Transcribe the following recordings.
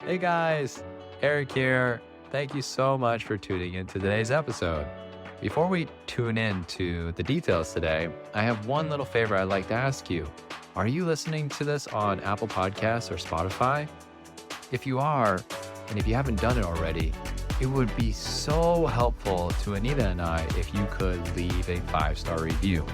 Hey guys, Eric here. Thank you so much for tuning in to today's episode. Before we tune in to the details today, I have one little favor I'd like to ask you. Are you listening to this on Apple Podcasts or Spotify? If you are, and if you haven't done it already, it would be so helpful to Anita and I if you could leave a 5-star review.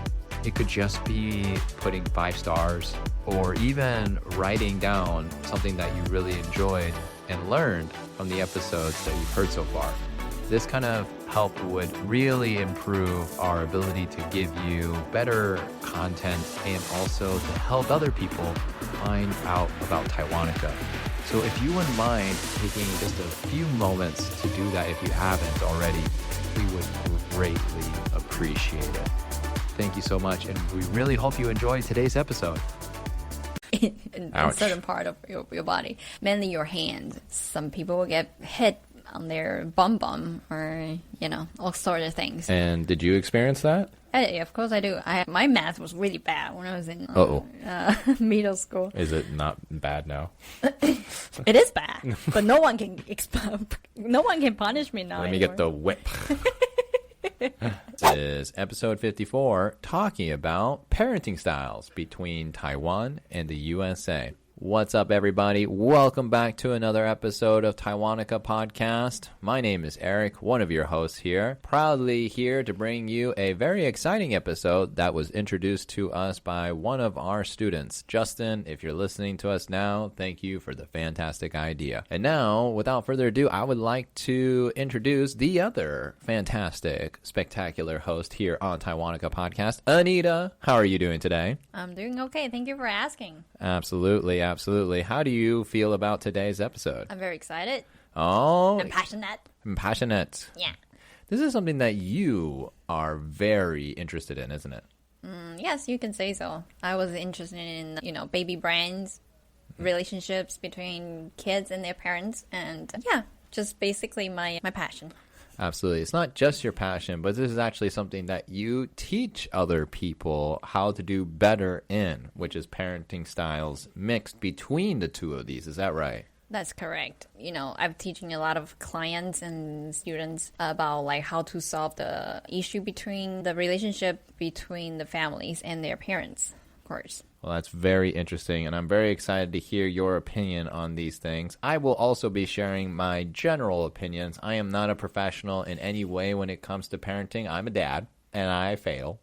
It could just be putting 5 stars or even writing down something that you really enjoyed and learned from the episodes that you've heard so far. This kind of help would really improve our ability to give you better content and also to help other people find out about Taiwanica. So if you wouldn't mind taking just a few moments to do that if you haven't already, we would greatly appreciate it. Thank you so much, and we really hope you enjoyed today's episode. in a certain part of your body, mainly your hand. Some people will get hit on their bum or, all sorts of things. And did you experience that? Yeah, of course I do. My math was really bad when I was in middle school. Is it not bad now? It is bad, but no one can punish me now. Let me get the whip. This is episode 54, talking about parenting styles between Taiwan and the USA. What's up, everybody? Welcome back to another episode of Taiwanica Podcast. My name is Eric, one of your hosts here. Proudly here to bring you a very exciting episode that was introduced to us by one of our students. Justin, if you're listening to us now, thank you for the fantastic idea. And now, without further ado, I would like to introduce the other fantastic, spectacular host here on Taiwanica Podcast, Anita. How are you doing today? I'm doing okay. Thank you for asking. Absolutely. How do you feel about today's episode? I'm very excited. Oh. I'm passionate. Yeah. This is something that you are very interested in, isn't it? Yes, you can say so. I was interested in, baby brains, relationships between kids and their parents, and just basically my passion. Absolutely. It's not just your passion, but this is actually something that you teach other people how to do better in, which is parenting styles mixed between the two of these. Is that right? That's correct. I'm teaching a lot of clients and students about how to solve the issue between the relationship between the families and their parents, of course. Well, that's very interesting, and I'm very excited to hear your opinion on these things. I will also be sharing my general opinions. I am not a professional in any way when it comes to parenting. I'm a dad, and I fail.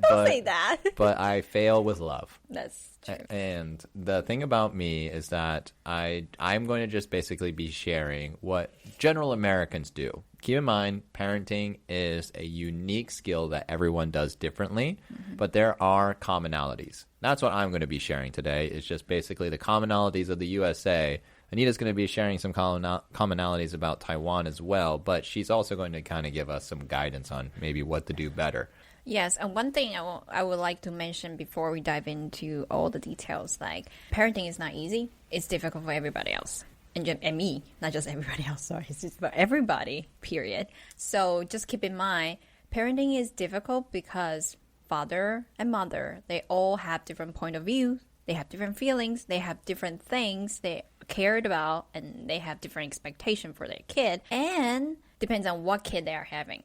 Don't say that. But I fail with love. That's true. And the thing about me is that I'm going to just basically be sharing what general Americans do. Keep in mind, parenting is a unique skill that everyone does differently, but there are commonalities. That's what I'm going to be sharing today, is just basically the commonalities of the USA. Anita's going to be sharing some commonalities about Taiwan as well, but she's also going to kind of give us some guidance on maybe what to do better. Yes, and one thing I would like to mention before we dive into all the details, parenting is not easy. It's difficult for everybody else. And me, not just everybody else, sorry. It's just for everybody, period. So just keep in mind, parenting is difficult because father and mother, they all have different point of view. They have different feelings. They have different things they cared about, and they have different expectation for their kid. And depends on what kid they are having.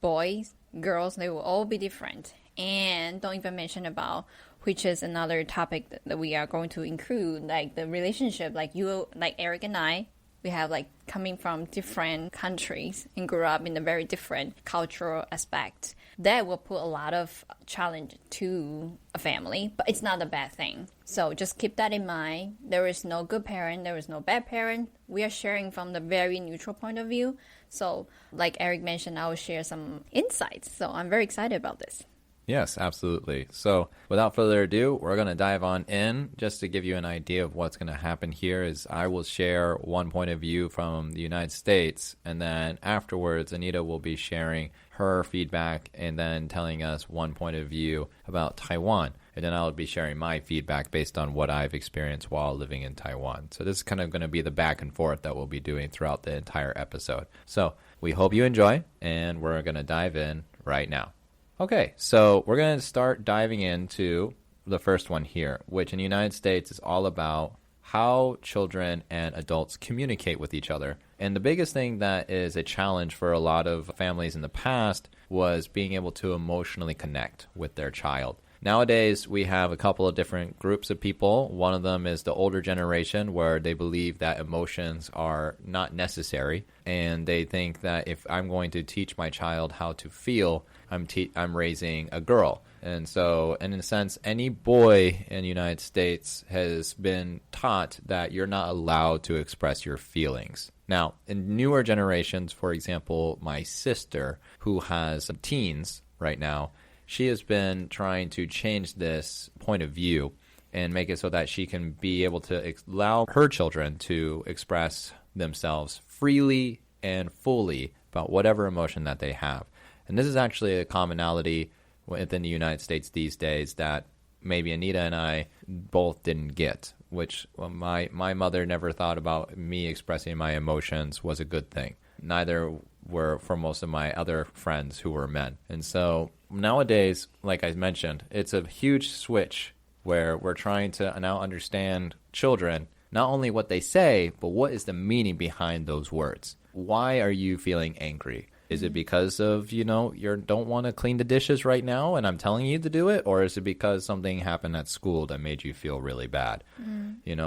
Boys, girls, they will all be different. And don't even mention about, which is another topic that we are going to include, the relationship, Eric and I, we have coming from different countries and grew up in a very different cultural aspect. That will put a lot of challenge to a family, but it's not a bad thing. So just keep that in mind. There is no good parent, there is no bad parent. We are sharing from the very neutral point of view. So like Eric mentioned, I will share some insights. So I'm very excited about this. Yes, absolutely. So without further ado, we're going to dive on in. Just to give you an idea of what's going to happen here is I will share one point of view from the United States, and then afterwards Anita will be sharing her feedback and then telling us one point of view about Taiwan. And then I'll be sharing my feedback based on what I've experienced while living in Taiwan. So this is kind of going to be the back and forth that we'll be doing throughout the entire episode. So we hope you enjoy, and we're going to dive in right now. Okay, so we're going to start diving into the first one here, which in the United States is all about how children and adults communicate with each other. And the biggest thing that is a challenge for a lot of families in the past was being able to emotionally connect with their child. Nowadays, we have a couple of different groups of people. One of them is the older generation, where they believe that emotions are not necessary. And they think that if I'm going to teach my child how to feel, I'm raising a girl. And so, in a sense, any boy in the United States has been taught that you're not allowed to express your feelings. Now, in newer generations, for example, my sister, who has teens right now, she has been trying to change this point of view and make it so that she can be able to allow her children to express themselves freely and fully about whatever emotion that they have. And this is actually a commonality within the United States these days that maybe Anita and I both didn't get, which my mother never thought about me expressing my emotions was a good thing. Neither were for most of my other friends who were men. And so nowadays, like I mentioned, it's a huge switch where we're trying to now understand children, not only what they say, but what is the meaning behind those words. Why are you feeling angry? Is it because of, you don't want to clean the dishes right now and I'm telling you to do it? Or is it because something happened at school that made you feel really bad?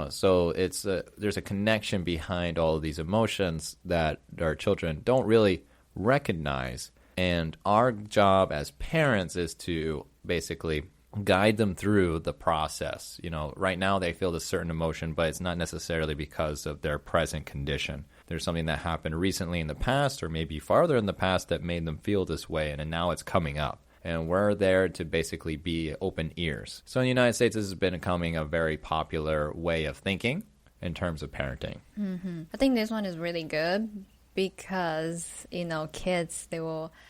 So there's a connection behind all of these emotions that our children don't really recognize. And our job as parents is to basically guide them through the process. Right now they feel this certain emotion, but it's not necessarily because of their present condition. There's something that happened recently in the past or maybe farther in the past that made them feel this way, and now it's coming up. And we're there to basically be open ears. So in the United States, this has been becoming a very popular way of thinking in terms of parenting. I think this one is really good because, kids,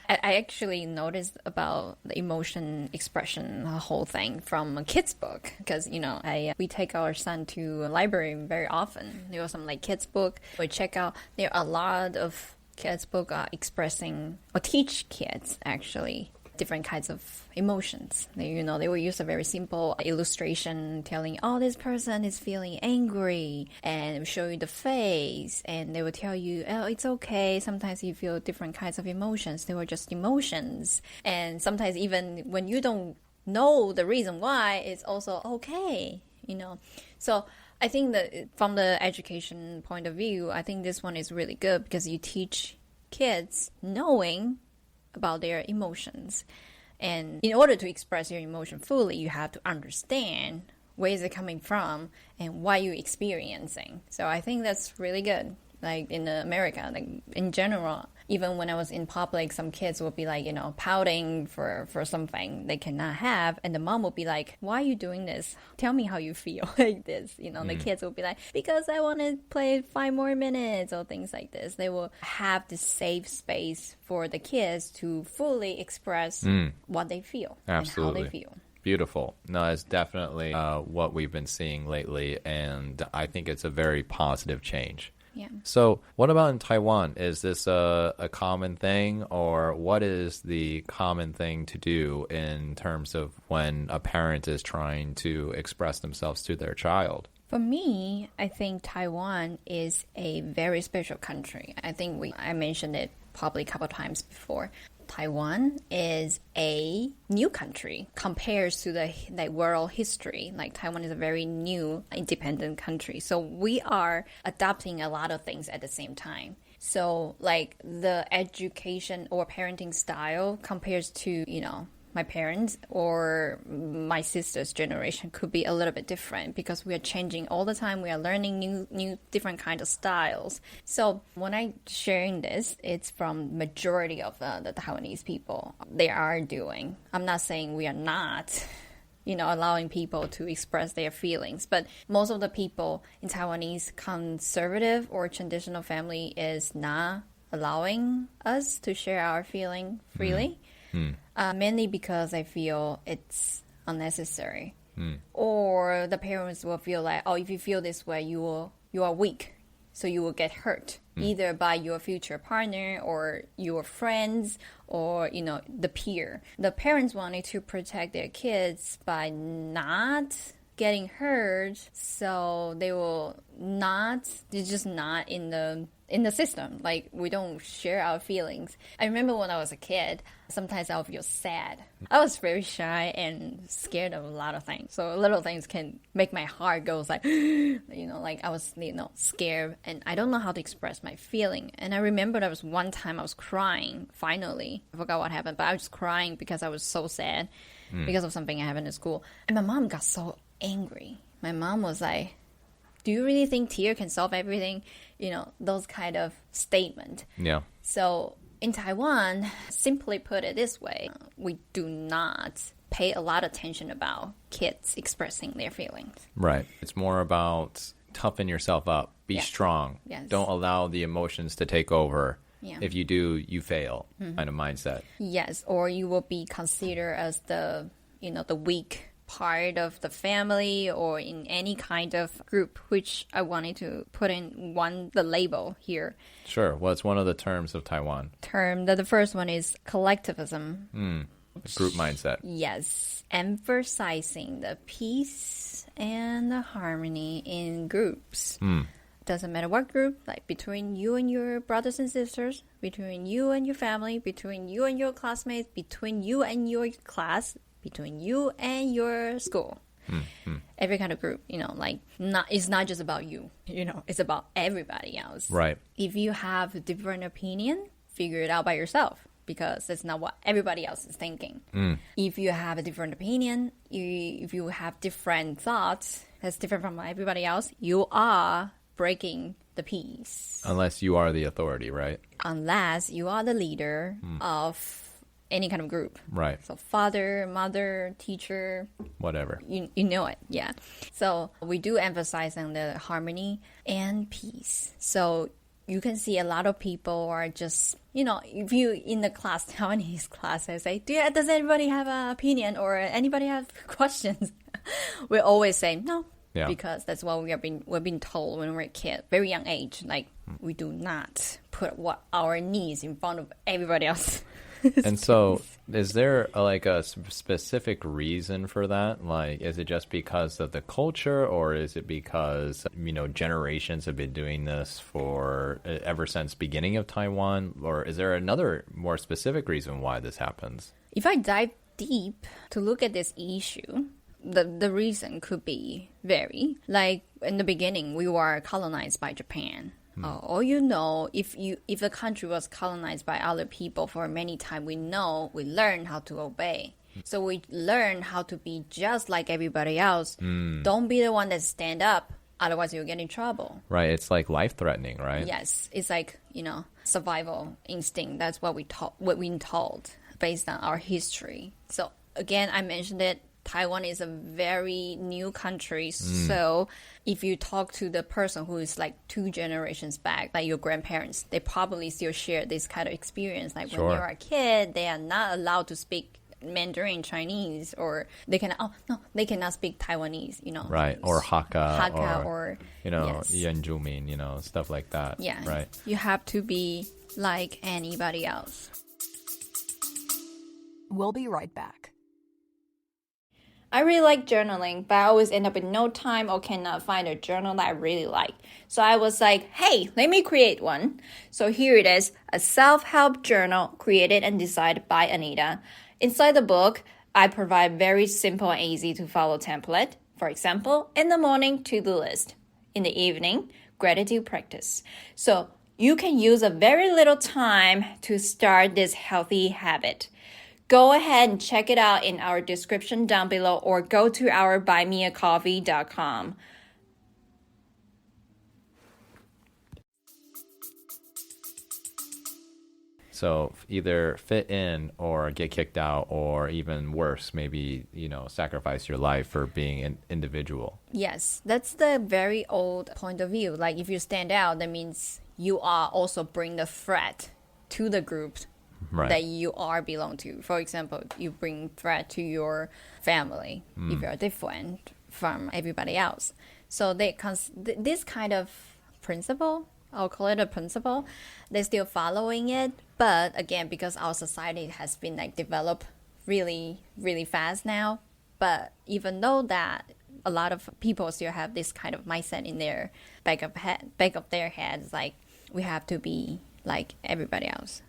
I actually noticed about the emotion expression, the whole thing from a kid's book. Because, we take our son to a library very often. There was some kids book. We check out, there are a lot of kids book expressing, or teach kids actually, different kinds of emotions. They will use a very simple illustration telling, this person is feeling angry, and show you the face, and they will tell you, it's okay. Sometimes you feel different kinds of emotions. They were just emotions. And sometimes even when you don't know the reason why, it's also okay, So I think that from the education point of view, I think this one is really good because you teach kids knowing about their emotions. And in order to express your emotion fully, you have to understand where is it coming from and why you're experiencing. So I think that's really good. Like in America, in general, even when I was in public, some kids will be pouting for something they cannot have. And the mom will be like, why are you doing this? Tell me how you feel like this. The kids will be like, because I want to play 5 more minutes or things like this. They will have this safe space for the kids to fully express what they feel. Absolutely. And how they feel. Beautiful. No, it's definitely what we've been seeing lately. And I think it's a very positive change. Yeah. So what about in Taiwan? Is this a common thing, or what is the common thing to do in terms of when a parent is trying to express themselves to their child? For me, I think Taiwan is a very special country. I think I mentioned it probably a couple of times before. Taiwan is a new country compared to the world history. Taiwan is a very new independent country. So we are adopting a lot of things at the same time. So the education or parenting style compares to, my parents or my sister's generation could be a little bit different because we are changing all the time. We are learning new different kinds of styles. So when I'm sharing this, it's from majority of the Taiwanese people. They are doing. I'm not saying we are not, allowing people to express their feelings. But most of the people in Taiwanese conservative or traditional family is not allowing us to share our feeling freely. Mainly because I feel it's unnecessary. Or the parents will feel like, if you feel this way, you are weak, so you will get hurt, either by your future partner or your friends or, the peer. The parents wanted to protect their kids by not getting hurt, so they're just not in the system. Like, we don't share our feelings. I remember when I was a kid, sometimes I would feel sad. I was very shy and scared of a lot of things. So little things can make my heart go like, like I was, scared, and I don't know how to express my feeling. And I remember there was one time I was crying, finally. I forgot what happened, but I was crying because I was so sad because of something that happened in school. And my mom got so angry. My mom was like, do you really think tears can solve everything? Those kind of statement. Yeah. So in Taiwan, simply put it this way, we do not pay a lot of attention about kids expressing their feelings. Right. It's more about toughen yourself up, be strong. Yes. Don't allow the emotions to take over. Yeah. If you do, you fail kind of mindset. Yes, or you will be considered as the weak part of the family or in any kind of group, which I wanted to put in the label here. Sure. Well, it's one of the terms of Taiwan. The first one is collectivism. Group mindset. Yes, emphasizing the peace and the harmony in groups. Doesn't matter what group, like between you and your brothers and sisters, between you and your family, between you and your classmates, between you and your class, between you and your school. Every kind of group, it's not just about you, it's about everybody else. Right. If you have a different opinion, figure it out by yourself, because that's not what everybody else is thinking. If you have a different opinion, if you have different thoughts that's different from everybody else, you are breaking the peace. Unless you are the authority, right? Unless you are the leader of any kind of group. Right. So father, mother, teacher. Whatever. You know it, yeah. So we do emphasize on the harmony and peace. So you can see a lot of people are just, if you in the class, Taiwanese class, I say, does anybody have an opinion or anybody have questions? We always say no. Yeah. Because that's what we're being told when we're a kid, very young age. Like, we do not put our needs in front of everybody else. And so, is there a specific reason for that? Like, is it just because of the culture, or is it because generations have been doing this for ever since beginning of Taiwan, or is there another more specific reason why this happens? If I dive deep to look at this issue, the reason could be vary. Like, in the beginning, we were colonized by Japan. Or if a country was colonized by other people for many times, we learn how to obey. So we learn how to be just like everybody else. Don't be the one that stand up, otherwise you'll get in trouble. Right, it's like life-threatening, right? Yes, it's like, survival instinct. That's what we've been told based on our history. So again, I mentioned it. Taiwan is a very new country, so if you talk to the person who is like 2 generations back, like your grandparents, they probably still share this kind of experience. Like, when you're a kid, they are not allowed to speak Mandarin Chinese, or they cannot speak Taiwanese, Right, or Hakka or yes. Yanjumin, stuff like that. Yeah, right. You have to be like anybody else. We'll be right back. I really like journaling, but I always end up with no time or cannot find a journal that I really like. So I was like, hey, let me create one. So here it is, a self-help journal created and designed by Anita. Inside the book, I provide very simple and easy to follow template. For example, in the morning, to-do list. In the evening, gratitude practice. So you can use a very little time to start this healthy habit. Go ahead and check it out in our description down below, or go to our buymeacoffee.com. So either fit in or get kicked out, or even worse, maybe, sacrifice your life for being an individual. Yes, that's the very old point of view. Like, if you stand out, that means you are also bring the threat to the group. Right. That you are belong to. For example, you bring threat to your family if you're different from everybody else. So this kind of principle, I'll call it a principle, they're still following it. But again, because our society has been developed really, really fast now. But even though that a lot of people still have this kind of mindset in their back of their heads, like we have to be like everybody else.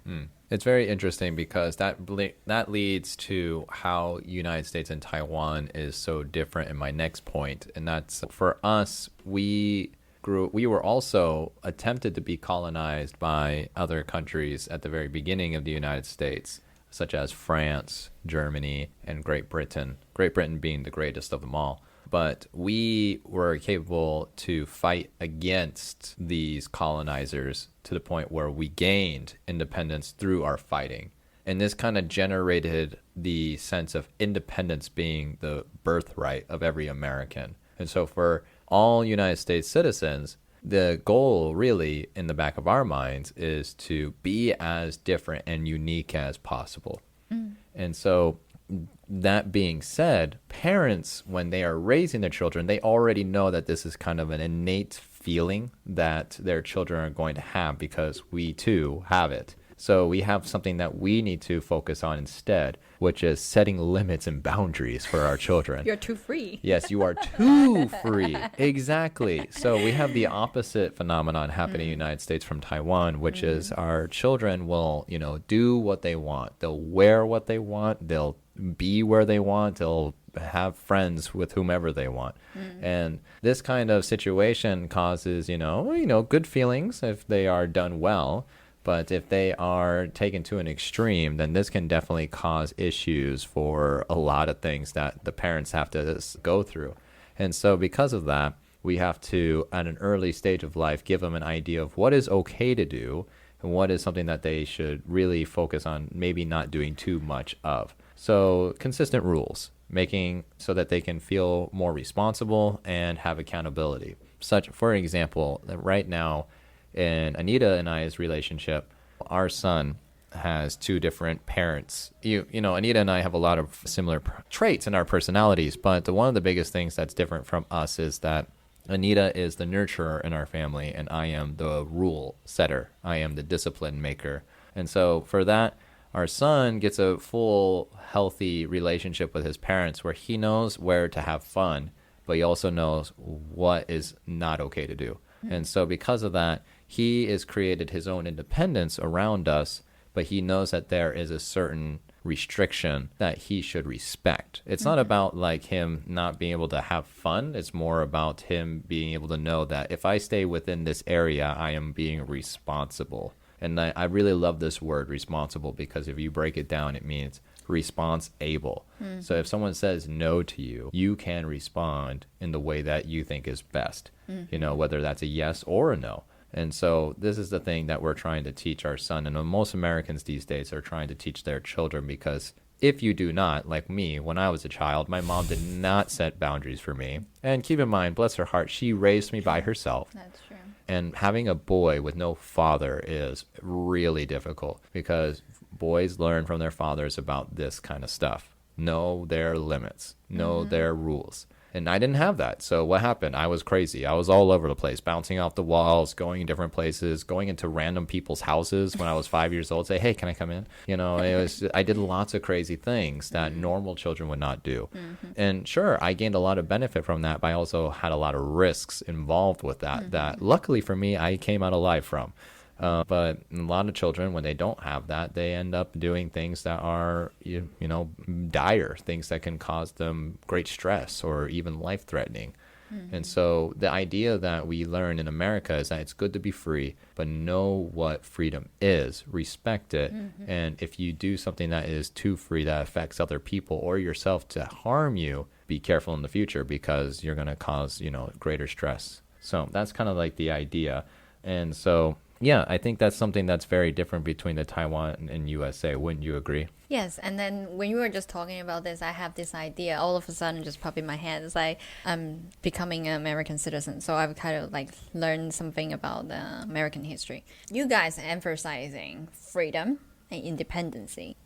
It's very interesting because that leads to how United States and Taiwan is so different in my next point. And that's for us, we were also attempted to be colonized by other countries at the very beginning of the United States, such as France, Germany, and Great Britain. Great Britain being the greatest of them all. But we were capable to fight against these colonizers to the point where we gained independence through our fighting. And this kind of generated the sense of independence being the birthright of every American. And so for all United States citizens, the goal really in the back of our minds is to be as different and unique as possible. And so that being said, parents, when they are raising their children, they already know that this is kind of an innate feeling that their children are going to have because we too have it. So we have something that we need to focus on instead, which is setting limits and boundaries for our children. You're too free. Yes, you are too free. Exactly. So we have the opposite phenomenon happening in the United States from Taiwan, which is our children will, do what they want. They'll wear what they want. They'll be where they want. They'll have friends with whomever they want. And this kind of situation causes, good feelings if they are done well. But if they are taken to an extreme, then this can definitely cause issues for a lot of things that the parents have to go through. And so because of that, we have to, at an early stage of life, give them an idea of what is okay to do and what is something that they should really focus on maybe not doing too much of. So consistent rules, making so that they can feel more responsible and have accountability. Such, for example, that right now, in Anita and I's relationship, our son has two different parents. Anita and I have a lot of similar traits in our personalities, but one of the biggest things that's different from us is that Anita is the nurturer in our family, and I am the rule setter. I am the discipline maker. And so for that, our son gets a full, healthy relationship with his parents where he knows where to have fun, but he also knows what is not okay to do. And so because of that, he has created his own independence around us, but he knows that there is a certain restriction that he should respect. It's not about like him not being able to have fun. It's more about him being able to know that if I stay within this area, I am being responsible. And I really love this word responsible because if you break it down, it means response-able. So if someone says no to you, you can respond in the way that you think is best, whether that's a yes or a no. And so this is the thing that we're trying to teach our son. And most Americans these days are trying to teach their children because if you do not, like me, when I was a child, my mom did not set boundaries for me. And keep in mind, bless her heart, she raised me by herself. That's true. And having a boy with no father is really difficult because boys learn from their fathers about this kind of stuff. Know their limits, know their rules. And I didn't have that. So what happened? I was crazy. I was all over the place, bouncing off the walls, going in different places, going into random people's houses when I was 5 years old, say, hey, can I come in? I did lots of crazy things that normal children would not do. And sure, I gained a lot of benefit from that, but I also had a lot of risks involved with that, that luckily for me, I came out alive from. But a lot of children, when they don't have that, they end up doing things that are, dire, things that can cause them great stress or even life-threatening. And so the idea that we learn in America is that it's good to be free, but know what freedom is, respect it. And if you do something that is too free that affects other people or yourself to harm you, be careful in the future because you're going to cause, greater stress. So that's kind of like the idea. And so yeah, I think that's something that's very different between the Taiwan and USA. Wouldn't you agree? Yes, and then when you were just talking about this, I have this idea all of a sudden just pop in my head. It's like I'm becoming an American citizen, so I've kind of like learned something about the American history. You guys are emphasizing freedom and independency.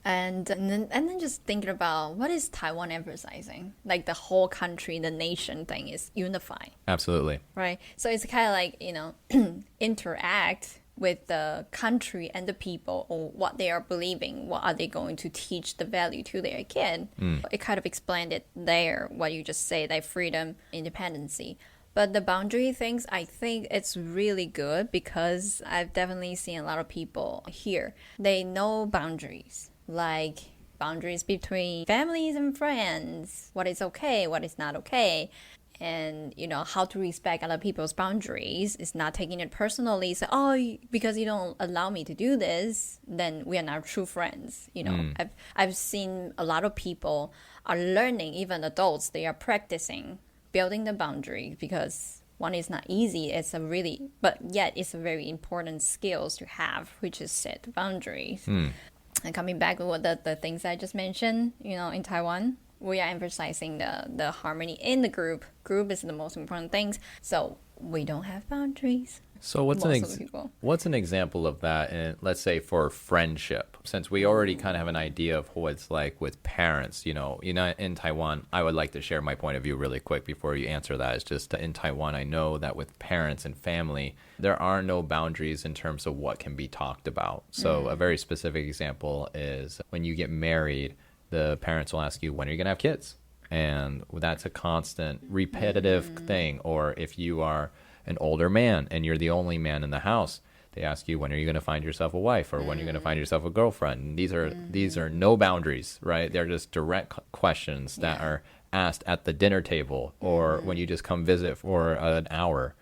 And then just thinking about what is Taiwan emphasizing? Like the whole country, the nation thing is unified. Absolutely. Right? So it's kind of like, interact with the country and the people, or what they are believing, what are they going to teach the value to their kid. It kind of explained it there, what you just say, like freedom, independency. But the boundary things, I think it's really good because I've definitely seen a lot of people here. They know boundaries, like boundaries between families and friends, what is okay, what is not okay. And, how to respect other people's boundaries is not taking it personally. So, because you don't allow me to do this, then we are not true friends. I've seen a lot of people are learning, even adults, they are practicing building the boundary because one is not easy. But yet it's a very important skills to have, which is set boundaries. And coming back to the things I just mentioned, in Taiwan, we are emphasizing the harmony in the group. Group is the most important thing. So we don't have boundaries. So what's an example of that, in, let's say, for friendship? Since we already kind of have an idea of what it's like with parents, in Taiwan, I would like to share my point of view really quick before you answer that. It's just in Taiwan, I know that with parents and family, there are no boundaries in terms of what can be talked about. So a very specific example is when you get married, the parents will ask you, when are you going to have kids? And that's a constant repetitive thing. Or if you are an older man and you're the only man in the house, they ask you, when are you going to find yourself a wife, or when are you going to find yourself a girlfriend? And these are no boundaries, right? They're just direct questions that are asked at the dinner table, or when you just come visit for an hour.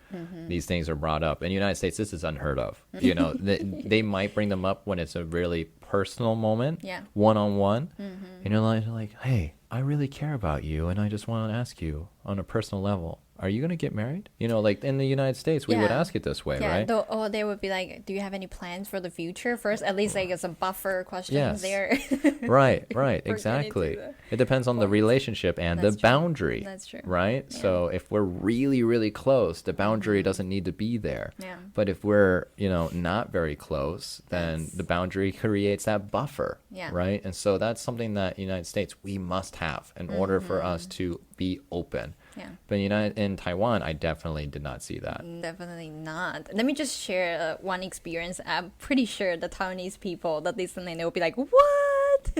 These things are brought up. In the United States, this is unheard of. They might bring them up when it's a really personal moment, one-on-one. And you're like, hey, I really care about you, and I just want to ask you on a personal level, are you going to get married? Like in the United States, we would ask it this way, right? Or they would be like, do you have any plans for the future first? At least like it's a buffer question there. Right, exactly. It depends on the relationship and the boundary. That's true. Right? Yeah. So if we're really, really close, the boundary doesn't need to be there. Yeah. But if we're, not very close, then the boundary creates that buffer. Yeah. Right? And so that's something that United States, we must have in order for us to be open. Yeah. But in Taiwan, I definitely did not see that. Definitely not. Let me just share one experience. I'm pretty sure the Taiwanese people that listening, they will be like, what?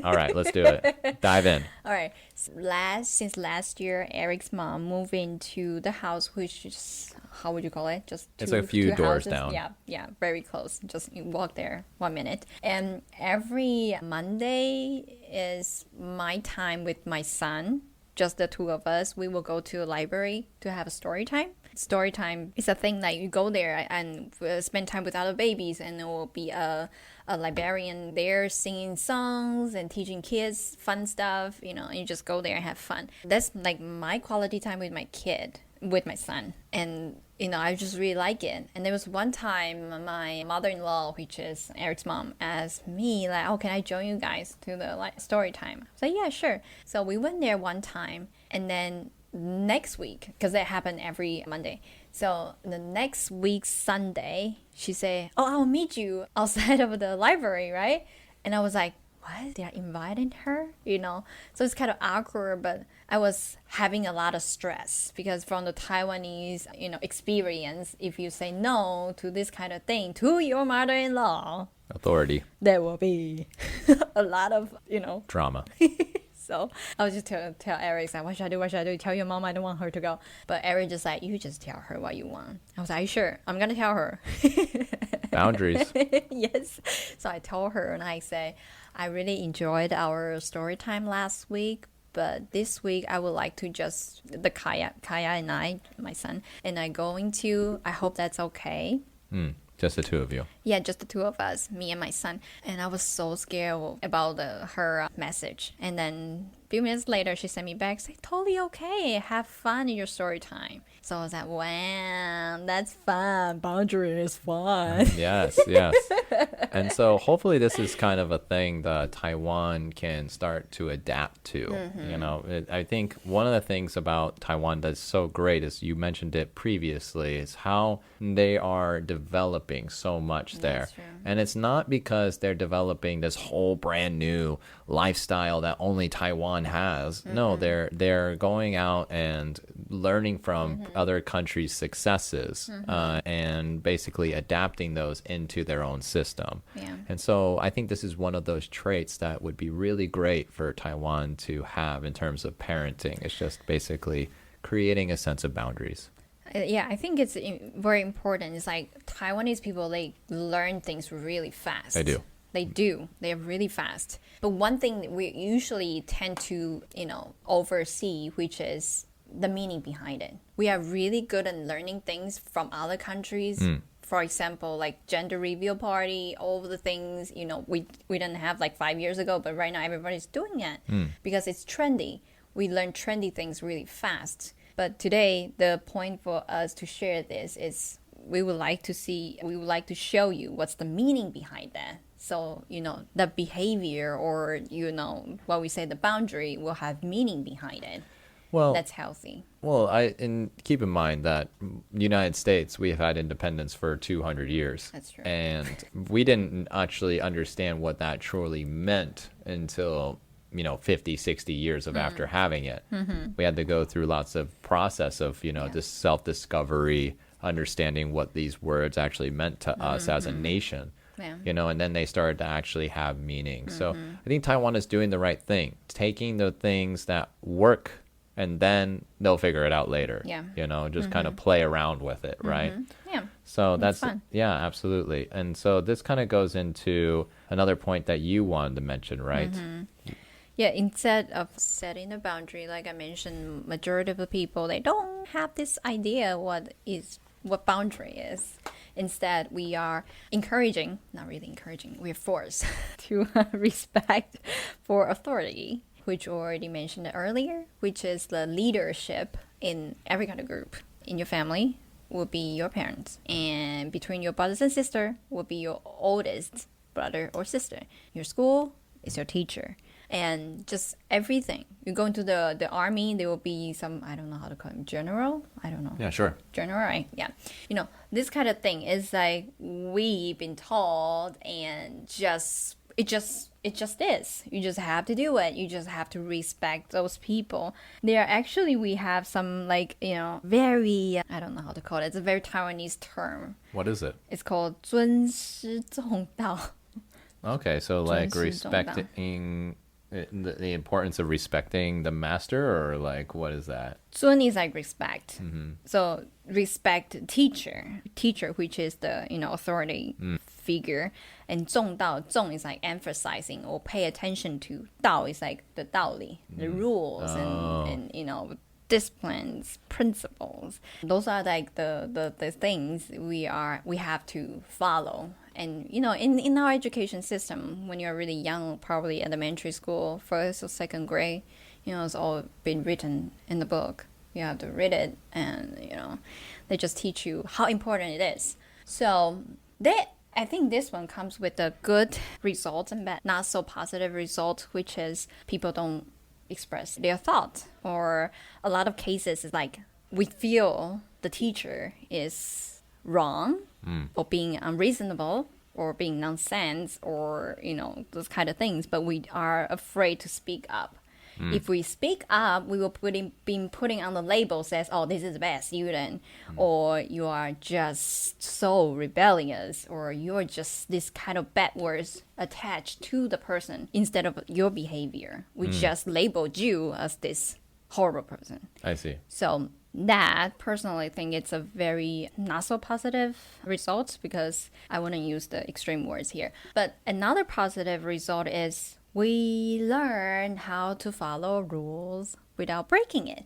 All right, let's do it. Dive in. All right. Since last year, Eric's mom moved into the house, which is, how would you call it? It's a few doors houses. down. Yeah, very close. Just you walk there 1 minute. And every Monday is my time with my son. Just the two of us, we will go to the library to have a story time. Story time is a thing that you go there and spend time with other babies, and there will be a librarian there singing songs and teaching kids fun stuff, and you just go there and have fun. That's like my quality time with my kid, with my son. And, I just really like it. And there was one time my mother-in-law, which is Eric's mom, asked me, like, oh, can I join you guys to the story time? I said, yeah, sure. So we went there one time, and then next week, because that happened every Monday. So the next week, Sunday, she said, oh, I'll meet you outside of the library, right? And I was like, what? They are inviting her? So it's kind of awkward, but I was having a lot of stress because from the Taiwanese, experience, if you say no to this kind of thing to your mother-in-law, authority, there will be a lot of, drama. So I was just tell Eric, like, what should I do? Tell your mom I don't want her to go. But Eric just like, you just tell her what you want. I was like, sure, I'm going to tell her. Boundaries. Yes. So I told her and I say, I really enjoyed our story time last week. But this week, I would like to just, Kaya and I, my son, and I hope that's okay. Just the two of you. Yeah, just the two of us, me and my son. And I was so scared about her message. And then a few minutes later, she sent me back, say, totally okay. Have fun in your story time. So I was like, wow, that's fun. Boundary is fun. Yes. And so hopefully this is kind of a thing that Taiwan can start to adapt to. I think one of the things about Taiwan that's so great, is you mentioned it previously, is how they are developing so much there. And it's not because they're developing this whole brand new lifestyle that only Taiwan Taiwan has. No, they're going out and learning from other countries' successes and basically adapting those into their own system. Yeah. And so I think this is one of those traits that would be really great for Taiwan to have in terms of parenting. It's just basically creating a sense of boundaries. Yeah, I think it's very important. It's like Taiwanese people, they learn things really fast. They do. They do. They're really fast. But one thing we usually tend to, oversee, which is the meaning behind it. We are really good at learning things from other countries. For example, like gender reveal party, all the things, we didn't have like 5 years ago, but right now everybody's doing it because it's trendy. We learn trendy things really fast. But today, the point for us to share this is we would like to show you what's the meaning behind that. So, the behavior or, what we say, the boundary will have meaning behind it. Well, that's healthy. Well, and keep in mind that United States, we have had independence for 200 years. That's true. And we didn't actually understand what that truly meant until 50, 60 years of after having it. We had to go through lots of process of, this self-discovery, understanding what these words actually meant to us as a nation. Yeah. And then they started to actually have meaning. So I think Taiwan is doing the right thing, taking the things that work and then they'll figure it out later. Yeah. Just kind of play around with it, right? Yeah. So that's fun. Yeah, absolutely. And so this kind of goes into another point that you wanted to mention, right? Yeah, instead of setting a boundary, like I mentioned, majority of the people, they don't have this idea what boundary is. Instead, we are not really encouraging, we're forced to respect for authority, which we already mentioned earlier, which is the leadership in every kind of group. In your family will be your parents, and between your brothers and sisters will be your oldest brother or sister. Your school is your teacher. And just everything. You go into the army, there will be some, I don't know how to call him, general? I don't know. Yeah, sure. General, right? Yeah. This kind of thing is like we've been told and it just is. You just have to do it. You just have to respect those people. We have some very, I don't know how to call it. It's a very Taiwanese term. What is it? It's called 尊师重道. Okay, so like respecting the importance of respecting the master, or like what is that? 尊 is like respect. So respect teacher, which is the authority figure, and 重道 zong is like emphasizing or pay attention to. 道 is like the 道理, the rules and disciplines, principles. Those are like the things we have to follow. And in our education system, when you're really young, probably elementary school, first or second grade, it's all been written in the book. You have to read it, and they just teach you how important it is. So I think this one comes with the good results and bad, not so positive results, which is people don't express their thoughts, or a lot of cases is like we feel the teacher is wrong or being unreasonable or being nonsense or those kind of things, but we are afraid to speak up. If we speak up, we will be putting on the label says, oh, this is the best student, or you are just so rebellious, or you're just this kind of bad words attached to the person instead of your behavior. We just labeled you as this horrible person. I see. So that, personally, I think it's a very not so positive result, because I wouldn't use the extreme words here. But another positive result is we learn how to follow rules without breaking it.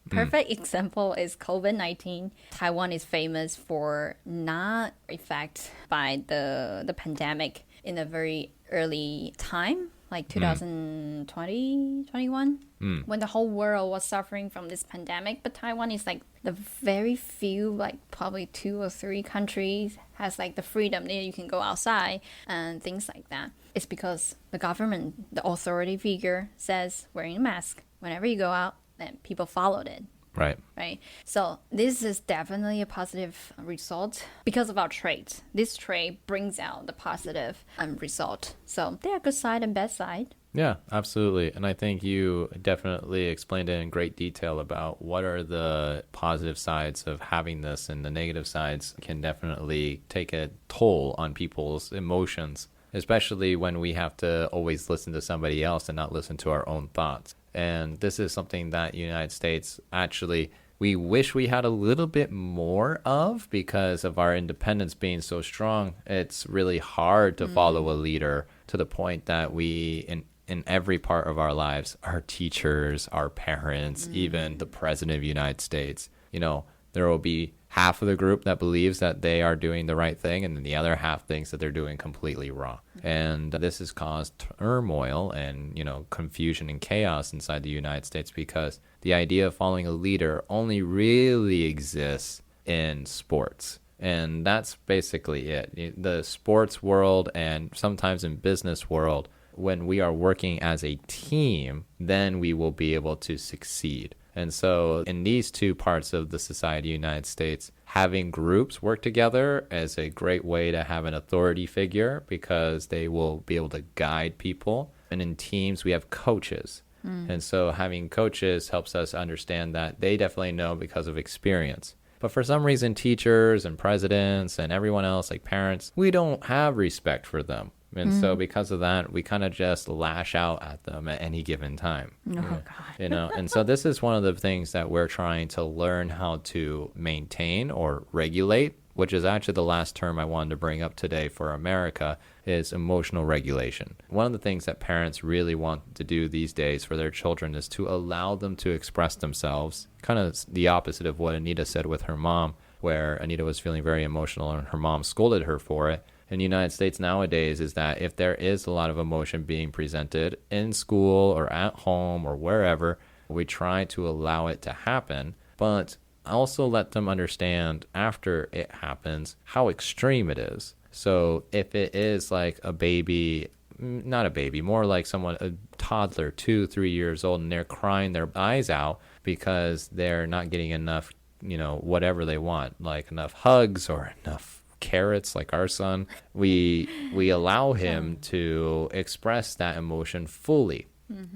Perfect example is COVID-19. Taiwan is famous for not affected by the pandemic in a very early time, like 2020, 21, when the whole world was suffering from this pandemic. But Taiwan is like the very few, like probably 2 or 3 countries has like the freedom that you can go outside and things like that. It's because the government, the authority figure says wearing a mask whenever you go out, and people followed it. Right. Right. So this is definitely a positive result because of our trait. This trait brings out the positive result. So there are good side and bad side. Yeah, absolutely. And I think you definitely explained it in great detail about what are the positive sides of having this, and the negative sides can definitely take a toll on people's emotions, especially when we have to always listen to somebody else and not listen to our own thoughts. And this is something that the United States actually, we wish we had a little bit more of because of our independence being so strong. It's really hard to follow a leader to the point that we, in every part of our lives, our teachers, our parents, even the president of the United States, there will be half of the group that believes that they are doing the right thing, and then the other half thinks that they're doing completely wrong. And this has caused turmoil and, confusion and chaos inside the United States because the idea of following a leader only really exists in sports. And that's basically it. The sports world and sometimes in business world, when we are working as a team, then we will be able to succeed. And so in these two parts of the society of the United States, having groups work together is a great way to have an authority figure because they will be able to guide people. And in teams, we have coaches. And so having coaches helps us understand that they definitely know because of experience. But for some reason, teachers and presidents and everyone else, like parents, we don't have respect for them. And so because of that, we kind of just lash out at them at any given time. God. And so this is one of the things that we're trying to learn how to maintain or regulate, which is actually the last term I wanted to bring up today for America, is emotional regulation. One of the things that parents really want to do these days for their children is to allow them to express themselves, kind of the opposite of what Anita said with her mom, where Anita was feeling very emotional and her mom scolded her for it. In the United States nowadays is that if there is a lot of emotion being presented in school or at home or wherever, we try to allow it to happen, but also let them understand after it happens how extreme it is. So if it is like a baby, not a baby, more like a toddler, 2-3 years old, and they're crying their eyes out because they're not getting enough, whatever they want, like enough hugs or enough carrots, like our son, we allow him to express that emotion fully.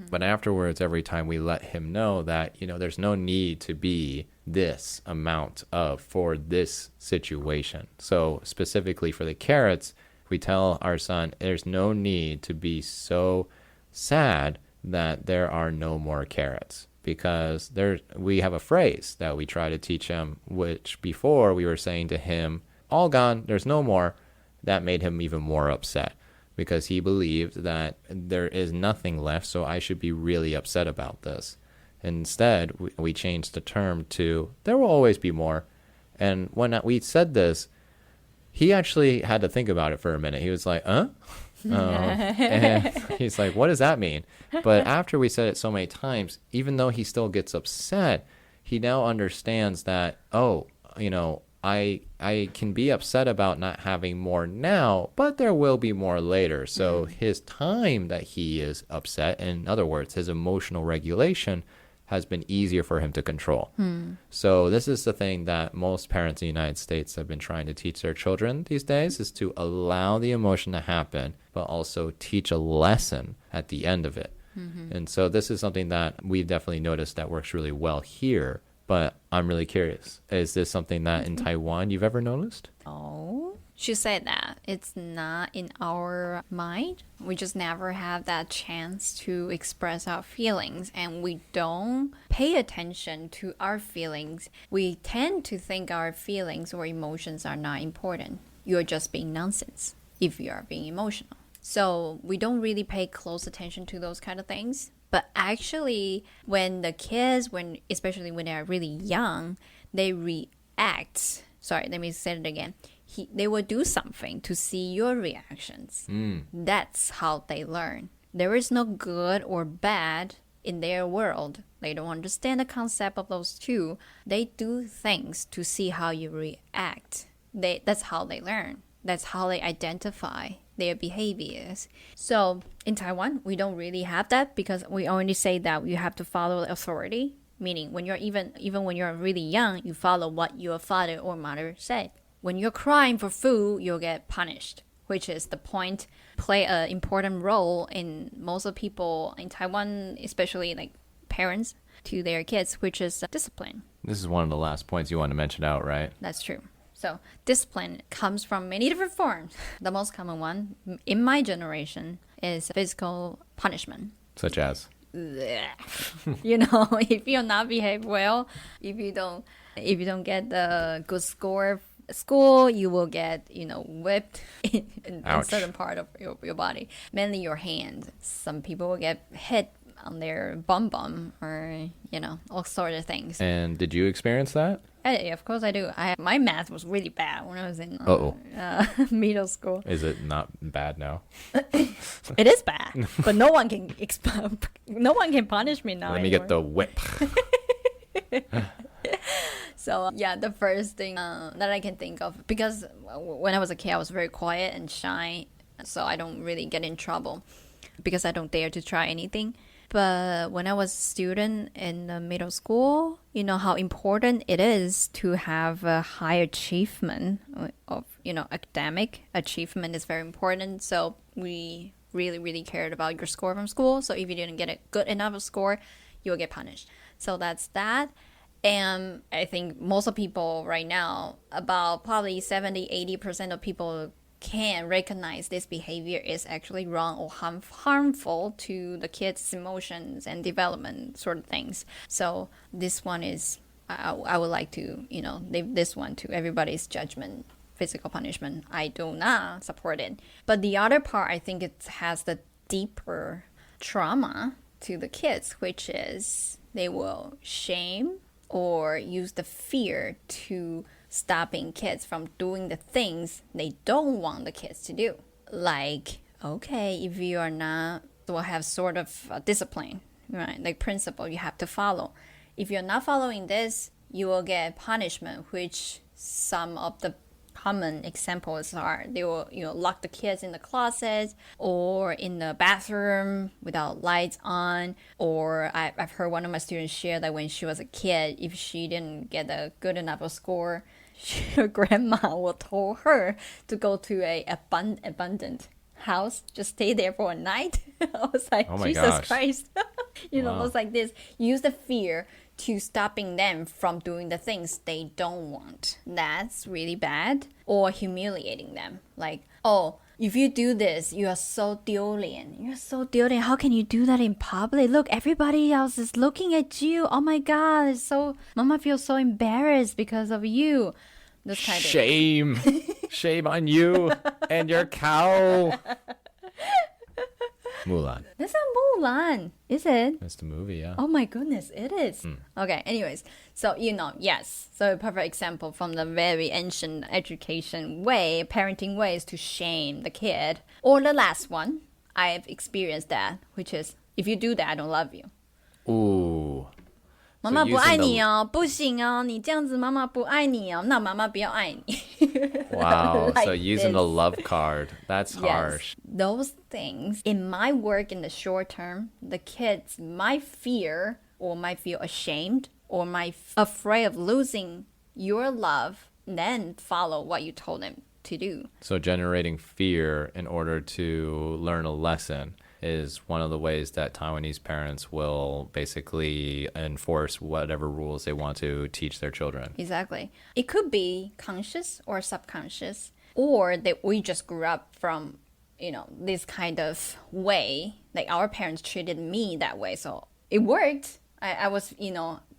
But afterwards, every time we let him know that, there's no need to be this amount for this situation. So specifically for the carrots, we tell our son, there's no need to be so sad that there are no more carrots. Because we have a phrase that we try to teach him, which before we were saying to him, all gone, there's no more. That made him even more upset because he believed that there is nothing left, so I should be really upset about this. Instead, we changed the term to, there will always be more. And when we said this, he actually had to think about it for a minute. He was like, and he's like, what does that mean? But after we said it so many times, even though he still gets upset, he now understands that, I can be upset about not having more now, but there will be more later. So his time that he is upset, in other words, his emotional regulation has been easier for him to control. So this is the thing that most parents in the United States have been trying to teach their children these days, is to allow the emotion to happen, but also teach a lesson at the end of it. And so this is something that we've definitely noticed that works really well here. But I'm really curious, is this something that in Taiwan you've ever noticed? Oh, she said that it's not in our mind. We just never have that chance to express our feelings, and we don't pay attention to our feelings. We tend to think our feelings or emotions are not important. You're just being nonsense if you are being emotional. So we don't really pay close attention to those kind of things. But actually, when the kids, especially when they're really young, they react. Sorry, let me say it again. They will do something to see your reactions. That's how they learn. There is no good or bad in their world. They don't understand the concept of those two. They do things to see how you react. That's how they learn. That's how they identify their behaviors. So in Taiwan, we don't really have that because we only say that you have to follow the authority. Meaning when you're even when you're really young, you follow what your father or mother said. When you're crying for food, you'll get punished, which is the point, play an important role in most of people in Taiwan, especially like parents to their kids, which is discipline. This is one of the last points you want to mention out, right? That's true. So discipline comes from many different forms. The most common one in my generation is physical punishment. Such as? You know, if you're not behave well, if you don't get the good score at school, you will get, whipped in certain part of your body, mainly your hand. Some people will get hit on their bum or all sorts of things. And did you experience that? Of course I do. My math was really bad when I was in middle school. Is it not bad now? It is bad, but no one can punish me now. Let me get the whip. So yeah, the first thing that I can think of, because when I was a kid, I was very quiet and shy, so I don't really get in trouble because I don't dare to try anything. But when I was a student in the middle school, you know how important it is to have a high achievement of, academic achievement is very important. So we really, really cared about your score from school. So if you didn't get a good enough score, you will get punished. So that's that. And I think most of people right now, about probably 70-80% of people can recognize this behavior is actually wrong or harmful to the kids' emotions and development sort of things. So this one is, I would like to, leave this one to everybody's judgment. Physical punishment, I do not support it. But the other part, I think it has the deeper trauma to the kids, which is they will shame or use the fear to stopping kids from doing the things they don't want the kids to do. Like, okay, if you are not, will have sort of discipline, right? Like principle you have to follow. If you're not following this, you will get punishment, which some of the common examples are they will lock the kids in the closet or in the bathroom without lights on. Or I've heard one of my students share that when she was a kid, if she didn't get a good enough score, her grandma will tell her to go to a abandoned house, just stay there for a night. I was like, oh Jesus gosh. Christ. Wow. It was like this. Use the fear to stopping them from doing the things they don't want. That's really bad. Or humiliating them. Like, oh, if you do this, you are so 丢脸. You're so 丢脸. How can you do that in public? Look, everybody else is looking at you. Oh my God, it's so Mama feels so embarrassed because of you. This kind Shame. Shame on you and your cow. Mulan. That's not Mulan, is it? That's the movie, yeah. Oh my goodness, it is. Okay, anyways. So, yes. So a perfect example from the very ancient education way, parenting ways to shame the kid. Or the last one, I've experienced that, which is, if you do that, I don't love you. Ooh. 妈妈不爱你哦，不行哦，你这样子妈妈不爱你哦，那妈妈不要爱你。Wow, like so using the love card, that's harsh. Those things, in my work in the short term, the kids might fear or might feel ashamed or might afraid of losing your love, then follow what you told them to do. So generating fear in order to learn a lesson is one of the ways that Taiwanese parents will basically enforce whatever rules they want to teach their children. Exactly. It could be conscious or subconscious, or that we just grew up from, this kind of way. Like our parents treated me that way, so it worked. I was,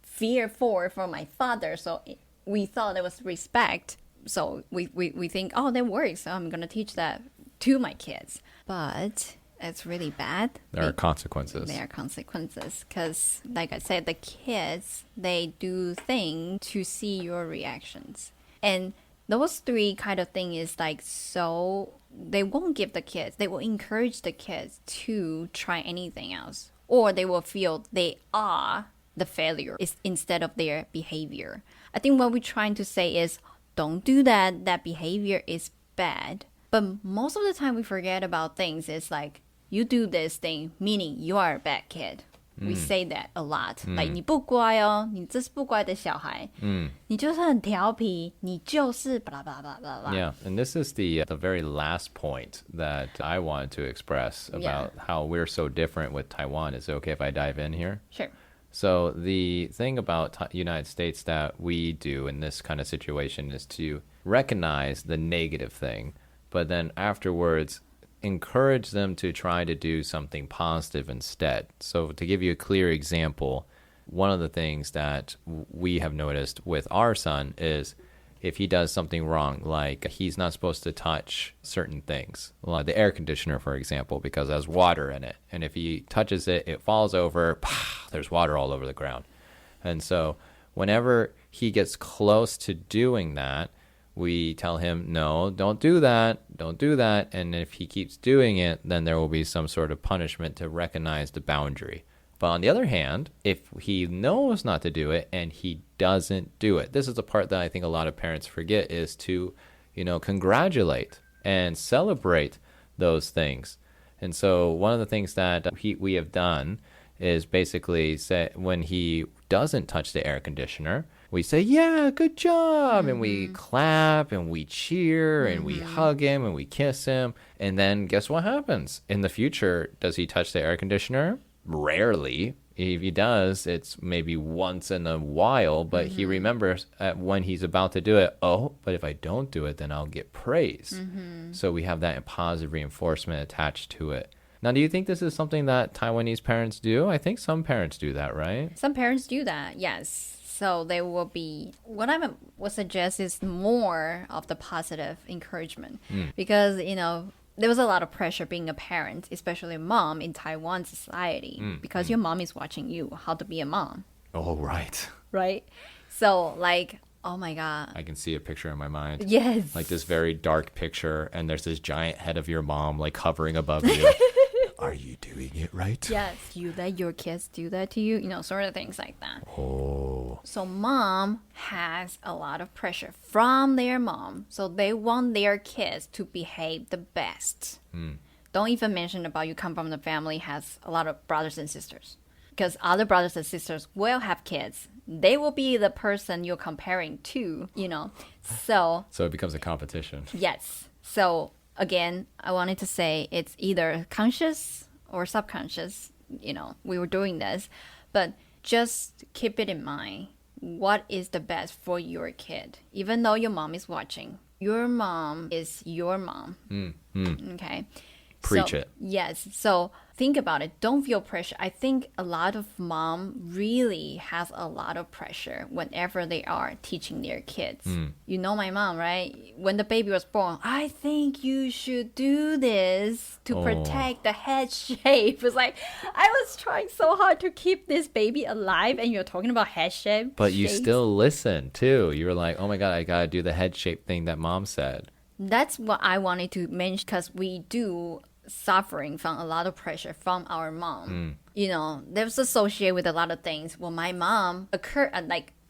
fearful for my father, so we thought it was respect. So we think, oh, that works, so I'm going to teach that to my kids. But it's really bad. There are consequences. There are consequences because, like I said, the kids, they do things to see your reactions. And those three kind of thing is like, so they won't give the kids, they will encourage the kids to try anything else. Or they will feel they are the failure instead of their behavior. I think what we're trying to say is, don't do that. That behavior is bad. But most of the time we forget about things. It's like, you do this thing, meaning you are a bad kid. We say that a lot. Like 你不乖哦，你这是不乖的小孩。你就是很调皮，你就是 blah blah blah blah blah. Yeah, and this is the very last point that I wanted to express about how we're so different with Taiwan. Is it okay if I dive in here? Sure. So the thing about United States that we do in this kind of situation is to recognize the negative thing, but then afterwards encourage them to try to do something positive instead. So to give you a clear example, one of the things that we have noticed with our son is if he does something wrong, like he's not supposed to touch certain things, like the air conditioner, for example, because it has water in it. And if he touches it, it falls over, there's water all over the ground. And so whenever he gets close to doing that, we tell him, no, don't do that. And if he keeps doing it, then there will be some sort of punishment to recognize the boundary. But on the other hand, if he knows not to do it and he doesn't do it, this is the part that I think a lot of parents forget, is to, congratulate and celebrate those things. And so one of the things that we have done is basically say when he doesn't touch the air conditioner, we say, yeah, good job. And we clap and we cheer and we hug him and we kiss him. And then guess what happens? In the future, does he touch the air conditioner? Rarely. If he does, it's maybe once in a while, but he remembers when he's about to do it, but if I don't do it, then I'll get praise. So we have that positive reinforcement attached to it. Now, do you think this is something that Taiwanese parents do? I think some parents do that, right? Some parents do that, yes. So they will be, what I would suggest is more of the positive encouragement. Because, there was a lot of pressure being a parent, especially a mom in Taiwan society, because your mom is watching you how to be a mom. Oh, right. Right? So, like, oh my God. I can see a picture in my mind. Yes. Like this very dark picture, and there's this giant head of your mom, like hovering above you. Are you doing it right? Yes. You let your kids do that to you, sort of things like that. Oh. So mom has a lot of pressure from their mom. So they want their kids to behave the best. Don't even mention about you come from the family has a lot of brothers and sisters. Because other brothers and sisters will have kids. They will be the person you're comparing to, So it becomes a competition. Yes. So again, I wanted to say it's either conscious or subconscious. We were doing this, but just keep it in mind. What is the best for your kid? Even though your mom is watching, your mom is your mom. Okay. Preach it. Yes. So think about it. Don't feel pressure. I think a lot of mom really has a lot of pressure whenever they are teaching their kids. You know my mom, right? When the baby was born, I think you should do this to protect the head shape. It's like, I was trying so hard to keep this baby alive and you're talking about head shape. But you still listen too. You were like, oh my God, I got to do the head shape thing that mom said. That's what I wanted to mention because we do suffering from a lot of pressure from our mom. That was associated with a lot of things. Well, my mom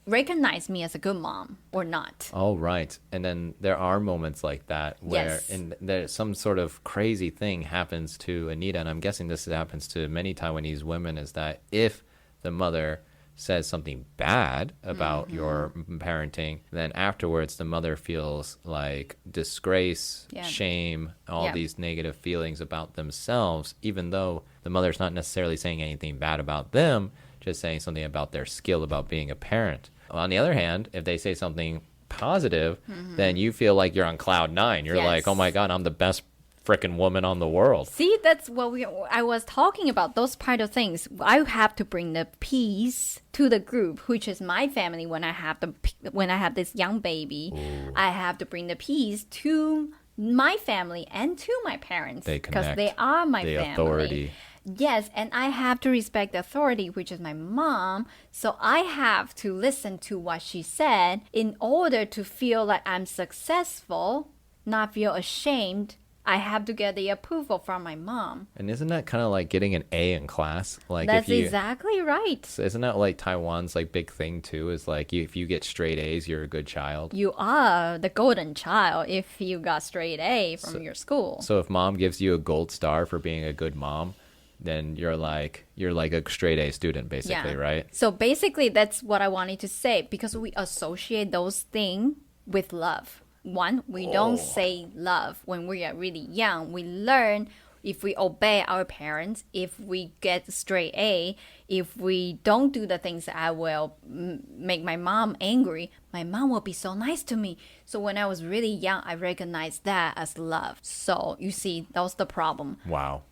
recognized me as a good mom or not. Oh, right. And then there are moments like that where there's some sort of crazy thing happens to Anita, and I'm guessing this happens to many Taiwanese women, is that if the mother says something bad about your parenting, then afterwards the mother feels like disgrace, shame, all these negative feelings about themselves, even though the mother's not necessarily saying anything bad about them, just saying something about their skill about being a parent. On the other hand, if they say something positive, then you feel like you're on cloud nine. You're like, oh my God, I'm the best freaking woman on the world. See, that's what I was talking about, those part of things. I have to bring the peace to the group, which is my family. When I have this young baby, I have to bring the peace to my family and to my parents because they are my family. Authority. Yes, and I have to respect the authority, which is my mom. So I have to listen to what she said in order to feel like I'm successful, not feel ashamed. I have to get the approval from my mom. And isn't that kind of like getting an A in class? Like that's exactly right. Isn't that like Taiwan's like big thing too? Is like if you get straight A's, you're a good child. You are the golden child if you got straight A from your school. So if mom gives you a gold star for being a good mom, then you're like a straight A student, basically, right? So basically, that's what I wanted to say, because we associate those things with love. One, we don't say love when we are really young. We learn if we obey our parents, if we get straight A, if we don't do the things that will make my mom angry, my mom will be so nice to me. So when I was really young, I recognized that as love. So you see, that was the problem. Wow.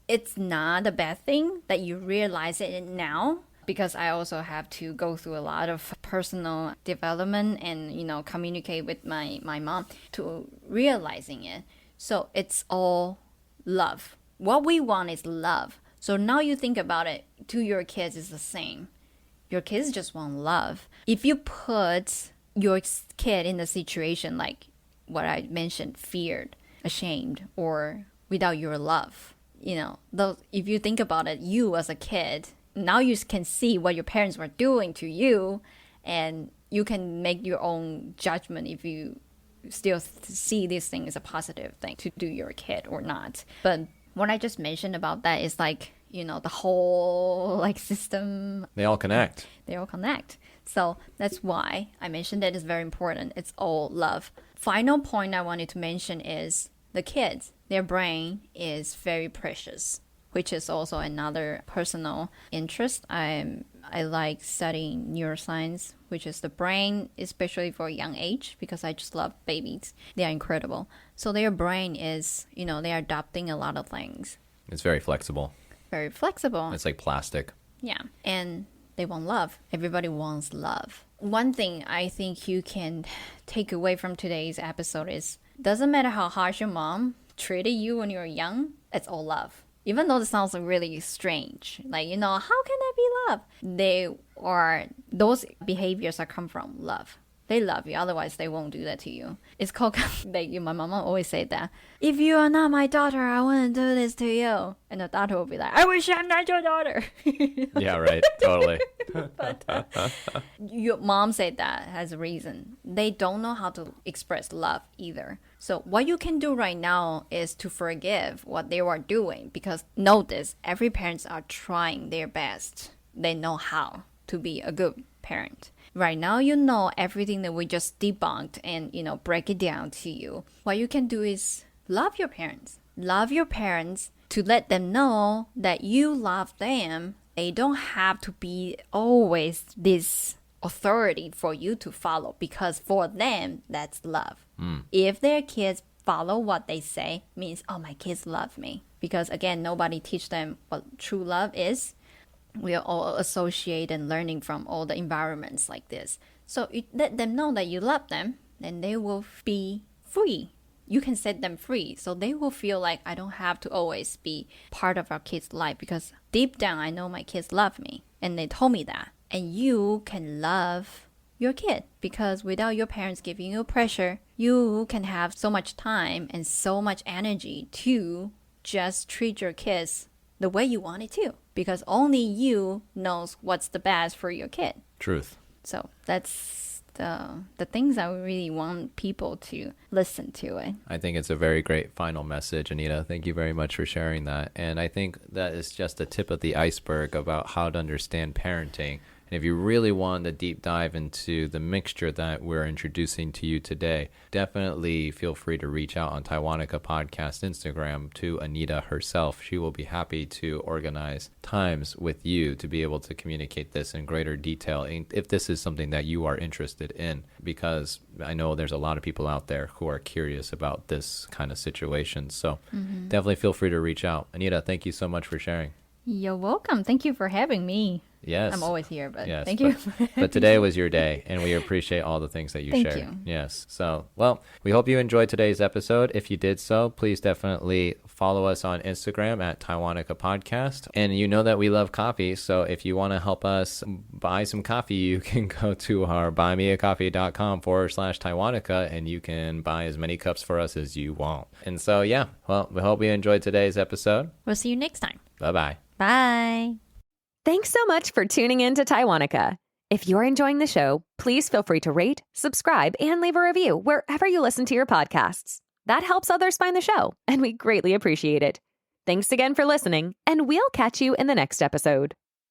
It's not a bad thing that you realize it now, because I also have to go through a lot of personal development and, communicate with my mom to realizing it. So it's all love. What we want is love. So now you think about it, to your kids is the same. Your kids just want love. If you put your kid in the situation like what I mentioned, feared, ashamed, or without your love, if you think about it, you as a kid, now you can see what your parents were doing to you, and you can make your own judgment if you still see this thing as a positive thing to do your kid or not. But what I just mentioned about that is like, the whole system. They all connect. They all connect. So that's why I mentioned that it's very important. It's all love. Final point I wanted to mention is the kids. Their brain is very precious, which is also another personal interest. I like studying neuroscience, which is the brain, especially for a young age, because I just love babies. They are incredible. So their brain is, they are adopting a lot of things. It's very flexible. Very flexible. It's like plastic. Yeah. And they want love. Everybody wants love. One thing I think you can take away from today's episode is, doesn't matter how harsh your mom treated you when you were young, it's all love. Even though it sounds really strange, how can that be love? Those behaviors come from love. They love you, otherwise they won't do that to you. It's called, my mama always say that, if you are not my daughter, I wouldn't do this to you. And the daughter will be like, I wish I'm not your daughter. Yeah, right, totally. But your mom said that has a reason. They don't know how to express love either. So what you can do right now is to forgive what they were doing, because notice, every parents are trying their best. They know how to be a good parent. Right now, everything that we just debunked and, break it down to you. What you can do is love your parents. Love your parents to let them know that you love them. They don't have to be always this authority for you to follow, because for them, that's love. If their kids follow what they say, means, oh, my kids love me. Because again, nobody teach them what true love is. We are all associated and learning from all the environments like this. So you let them know that you love them, then they will be free. You can set them free. So they will feel like, I don't have to always be part of our kids' life, because deep down, I know my kids love me. And they told me that. And you can love your kid, because without your parents giving you pressure, you can have so much time and so much energy to just treat your kids the way you want it to, because only you knows what's the best for your kid. Truth. So that's the things I really want people to listen to it. I think it's a very great final message, Anita. Thank you very much for sharing that. And I think that is just the tip of the iceberg about how to understand parenting. And if you really want to deep dive into the mixture that we're introducing to you today, definitely feel free to reach out on Taiwanica Podcast Instagram to Anita herself. She will be happy to organize times with you to be able to communicate this in greater detail if this is something that you are interested in, because I know there's a lot of people out there who are curious about this kind of situation. So definitely feel free to reach out. Anita, thank you so much for sharing. You're welcome. Thank you for having me. Yes. I'm always here, but yes, thank you. But today was your day, and we appreciate all the things that you shared. Thank you. Yes. So, well, we hope you enjoyed today's episode. If you did so, please definitely follow us on Instagram at Taiwanica Podcast. And you know that we love coffee, so if you want to help us buy some coffee, you can go to our buymeacoffee.com/Taiwanica, and you can buy as many cups for us as you want. And so, yeah, well, we hope you enjoyed today's episode. We'll see you next time. Bye-bye. Bye. Thanks so much for tuning in to Taiwanica. If you're enjoying the show, please feel free to rate, subscribe, and leave a review wherever you listen to your podcasts. That helps others find the show, and we greatly appreciate it. Thanks again for listening, and we'll catch you in the next episode.